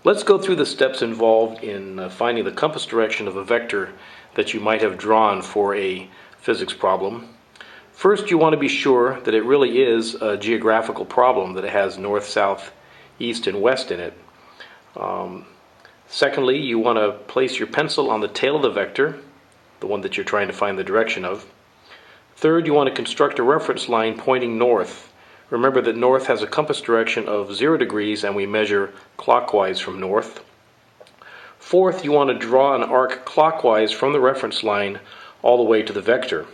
Let's go through the steps involved in finding the compass direction of a vector that you might have drawn for a physics problem. First, you want to be sure that it really is a geographical problem, that it has north, south, east, and west in it. Secondly, you want to place your pencil on the tail of the vector, the one that you're trying to find the direction of. Third, you want to construct a reference line pointing north. Remember that north has a compass direction of 0 degrees and we measure clockwise from north. Fourth, you want to draw an arc clockwise from the reference line all the way to the vector.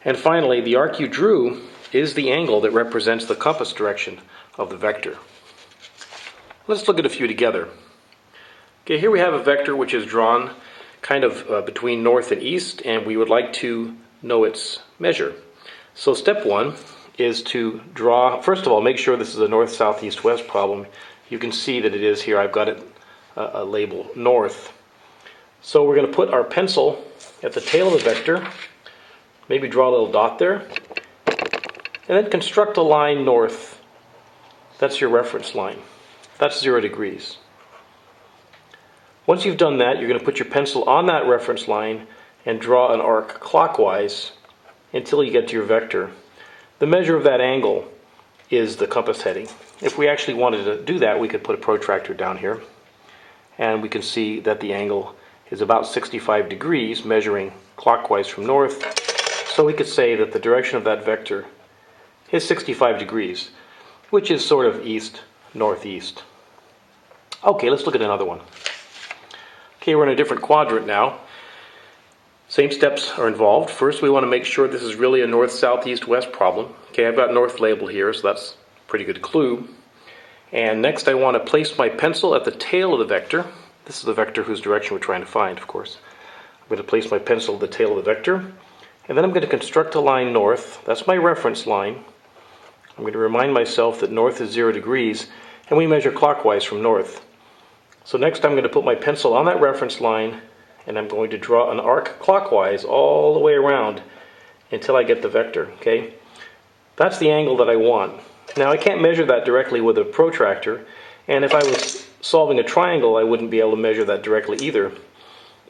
And finally, the arc you drew is the angle that represents the compass direction of the vector. Let's look at a few together. Okay, here we have a vector which is drawn kind of between north and east, and we would like to know its measure. So step one is to draw, first of all, make sure this is a north, south, east, west problem. You can see that it is here. I've got it label north. So we're going to put our pencil at the tail of the vector, maybe draw a little dot there, and then construct a line north. That's your reference line. That's 0 degrees. Once you've done that, you're going to put your pencil on that reference line and draw an arc clockwise until you get to your vector. The measure of that angle is the compass heading. If we actually wanted to do that, we could put a protractor down here, and we can see that the angle is about 65 degrees, measuring clockwise from north. So we could say that the direction of that vector is 65 degrees, which is sort of east-northeast. Okay, let's look at another one. Okay, we're in a different quadrant now. Same steps are involved. First, we want to make sure this is really a north, south, east, west problem. Okay, I've got north labeled here, so that's a pretty good clue. And next, I want to place my pencil at the tail of the vector. This is the vector whose direction we're trying to find, of course. I'm going to place my pencil at the tail of the vector, and then I'm going to construct a line north. That's my reference line. I'm going to remind myself that north is 0 degrees, and we measure clockwise from north. So next, I'm going to put my pencil on that reference line, and I'm going to draw an arc clockwise all the way around until I get the vector, okay? That's the angle that I want. Now, I can't measure that directly with a protractor, and if I was solving a triangle, I wouldn't be able to measure that directly either.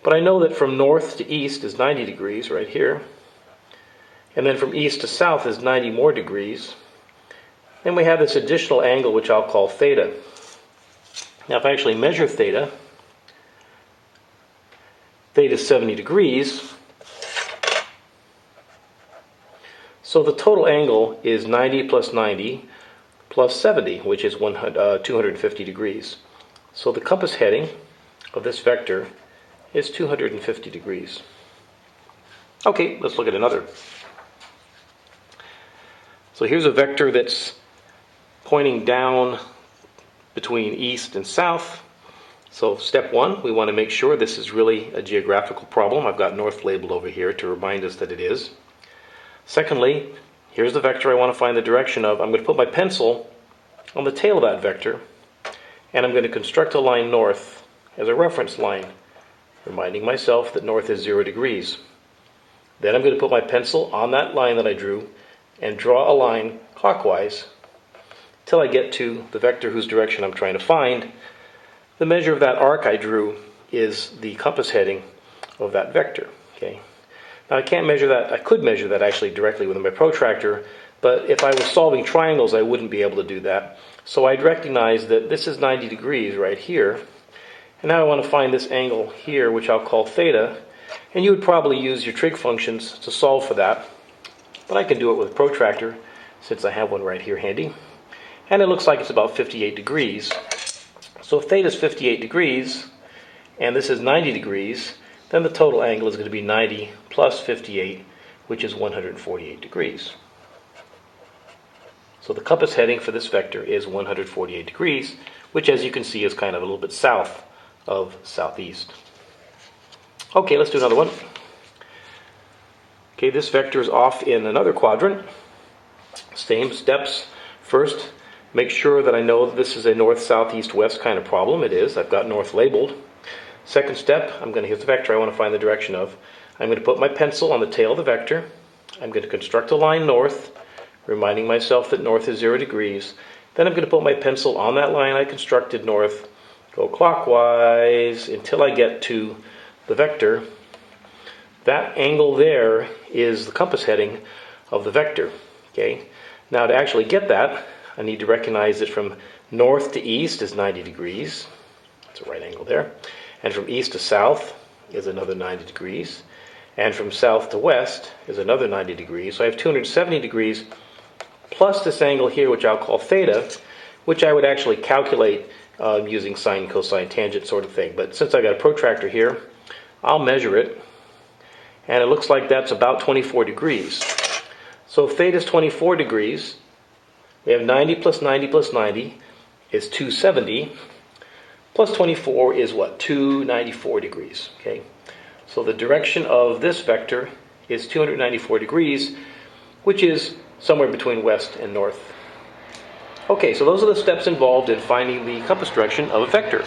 But I know that from north to east is 90 degrees right here, and then from east to south is 90 more degrees. Then we have this additional angle, which I'll call theta. Now, if I actually measure theta, theta is 70 degrees. So the total angle is 90 plus 90 plus 70, which is 250 degrees. So the compass heading of this vector is 250 degrees. Okay, let's look at another. So here's a vector that's pointing down between east and south. So step one, we want to make sure this is really a geographical problem. I've got north labeled over here to remind us that it is. Secondly, here's the vector I want to find the direction of. I'm going to put my pencil on the tail of that vector, and I'm going to construct a line north as a reference line, reminding myself that north is 0 degrees. Then I'm going to put my pencil on that line that I drew and draw a line clockwise till I get to the vector whose direction I'm trying to find. The measure of that arc I drew is the compass heading of that vector. Okay. Now I can't measure that. I could measure that actually directly with my protractor, but if I was solving triangles, I wouldn't be able to do that. So I'd recognize that this is 90 degrees right here, and now I want to find this angle here, which I'll call theta, and you would probably use your trig functions to solve for that, but I can do it with a protractor since I have one right here handy, and it looks like it's about 58 degrees. So if theta is 58 degrees, and this is 90 degrees, then the total angle is going to be 90 plus 58, which is 148 degrees. So the compass heading for this vector is 148 degrees, which as you can see is kind of a little bit south of southeast. Okay, let's do another one. Okay, this vector is off in another quadrant. Same steps. First, make sure that I know that this is a north, south, east, west kind of problem. It is. I've got north labeled. Second step, I'm going to hit the vector I want to find the direction of. I'm going to put my pencil on the tail of the vector. I'm going to construct a line north, reminding myself that north is 0 degrees. Then I'm going to put my pencil on that line I constructed north, go clockwise until I get to the vector. That angle there is the compass heading of the vector. Okay. Now to actually get that, I need to recognize that from north to east is 90 degrees. That's a right angle there. And from east to south is another 90 degrees. And from south to west is another 90 degrees. So I have 270 degrees plus this angle here, which I'll call theta, which I would actually calculate using sine, cosine, tangent sort of thing. But since I've got a protractor here, I'll measure it. And it looks like that's about 24 degrees. So if theta is 24 degrees, we have 90 plus 90 plus 90 is 270. Plus 24 is what? 294 degrees. Okay. So the direction of this vector is 294 degrees, which is somewhere between west and north. Okay, so those are the steps involved in finding the compass direction of a vector.